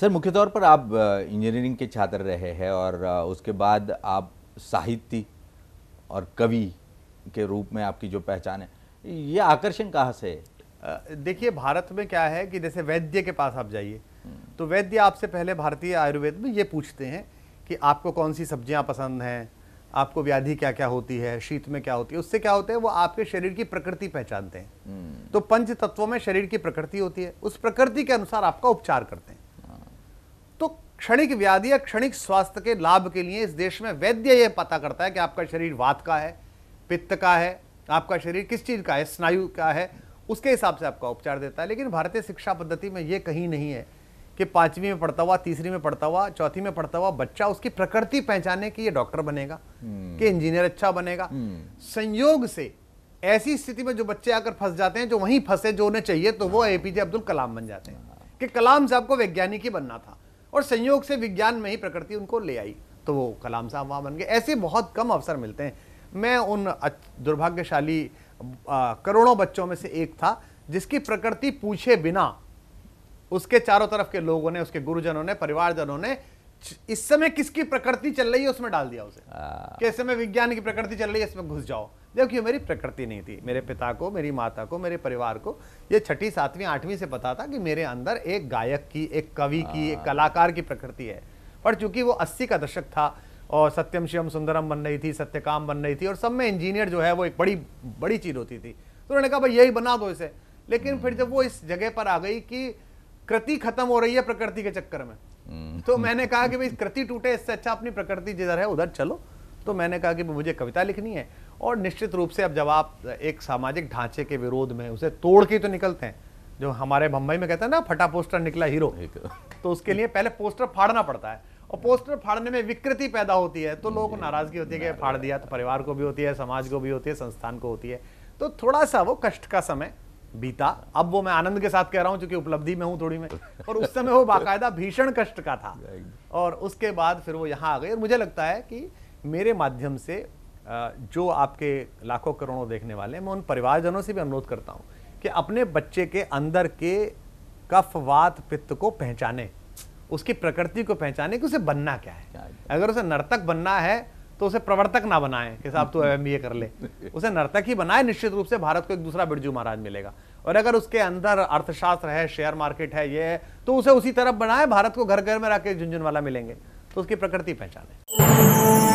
Sir, मुख्य तौर पर आप इंजीनियरिंग के छात्र रहे हैं और उसके बाद आप साहित्य और कवि के रूप में आपकी जो पहचान है, ये आकर्षण कहाँ से है? देखिए, भारत में क्या है कि जैसे वैद्य के पास आप जाइए तो वैद्य आपसे पहले भारतीय आयुर्वेद में ये पूछते हैं कि आपको कौन सी सब्जियां पसंद हैं, आपको व्याधि क्या क्या होती है, शीत में क्या होती है। उससे क्या होता है, वो आपके शरीर की प्रकृति पहचानते हैं। तो पंच तत्वों में शरीर की प्रकृति होती है, उस प्रकृति के अनुसार आपका उपचार करते हैं। तो क्षणिक व्याधि या क्षणिक स्वास्थ्य के लाभ के लिए इस देश में वैद्य यह पता करता है कि आपका शरीर वात का है, पित्त का है, आपका शरीर किस चीज का है, स्नायु का है, उसके हिसाब से आपका उपचार देता है। लेकिन भारतीय शिक्षा पद्धति में यह कहीं नहीं है कि 5वीं में पढ़ता हुआ, 3री में पढ़ता हुआ, 4थी में पढ़ता हुआ बच्चा उसकी प्रकृति पहचाने कि ये डॉक्टर बनेगा, कि इंजीनियर अच्छा बनेगा। संयोग से ऐसी स्थिति में जो बच्चे आकर फंस जाते हैं, जो वहीं फंसे जो उन्हें चाहिए, तो वो एपीजे अब्दुल कलाम बन जाते हैं कि कलाम साहब को वैज्ञानिक ही बनना था और संयोग से विज्ञान में ही प्रकृति उनको ले आई, तो वो कलाम साहब वहां बन गए। ऐसे बहुत कम अवसर मिलते हैं। मैं उन दुर्भाग्यशाली करोड़ों बच्चों में से एक था जिसकी प्रकृति पूछे बिना उसके चारों तरफ के लोगों ने, उसके गुरुजनों ने, परिवारजनों ने इस समय किसकी प्रकृति चल रही है उसमें डाल दिया उसे कि इस समय विज्ञान की प्रकृति चल रही है, इसमें घुस जाओ। देखिए, मेरी प्रकृति नहीं थी। मेरे पिता को, मेरी माता को, मेरे परिवार को ये 6ठी, 7वीं, 8वीं से पता था कि मेरे अंदर एक गायक की, एक कवि की, एक कलाकार की प्रकृति है। पर चूंकि वो 80 का दशक था और सत्यम शिवम सुंदरम बन रही थी, सत्यकाम बन रही थी और सब में इंजीनियर जो है वो एक बड़ी बड़ी चीज होती थी, तो उन्होंने कहा भाई यही बना दो इसे। लेकिन फिर जब वो इस जगह पर आ गई कि कृति खत्म हो रही है प्रकृति के चक्कर में, तो मैंने कहा कि भाई कृति टूटे, इससे अच्छा अपनी प्रकृति जिधर है उधर चलो। तो मैंने कहा कि मुझे कविता लिखनी है। और निश्चित रूप से अब जब आप एक सामाजिक ढांचे के विरोध में उसे तोड़ के तो निकलते हैं, जो हमारे बंबई में कहते हैं ना, फटा पोस्टर निकला हीरो, तो उसके लिए पहले पोस्टर फाड़ना पड़ता है और पोस्टर फाड़ने में विकृति पैदा होती है, तो लोगों को नाराजगी होती है कि फाड़ दिया, तो परिवार को भी होती है, समाज को भी होती है, संस्थान को होती है। तो थोड़ा सा वो कष्ट का समय बीता। अब वो मैं आनंद के साथ कह रहा हूं क्योंकि उपलब्धि में हूं थोड़ी में, और उस समय वो बाकायदा भीषण कष्ट का था। और उसके बाद फिर वो यहाँ आ गई। और मुझे लगता है कि मेरे माध्यम से जो आपके लाखों करोड़ों देखने वाले हैं, मैं उन परिवारजनों से भी अनुरोध करता हूं कि अपने बच्चे के अंदर के कफ, वात, पित्त को पहचाने, उसकी प्रकृति को पहचाने कि उसे बनना क्या है। अगर उसे नर्तक बनना है तो उसे प्रवर्तक ना बनाएं कि साहब तू MBA कर ले, उसे नर्तक ही बनाए। निश्चित रूप से भारत को एक दूसरा बिरजू महाराज मिलेगा। और अगर उसके अंदर अर्थशास्त्र है, शेयर मार्केट है, ये है, तो उसे उसी तरफ बनाए। भारत को घर घर में रख के झुनझुन वाला मिलेंगे। तो उसकी प्रकृति पहचाने।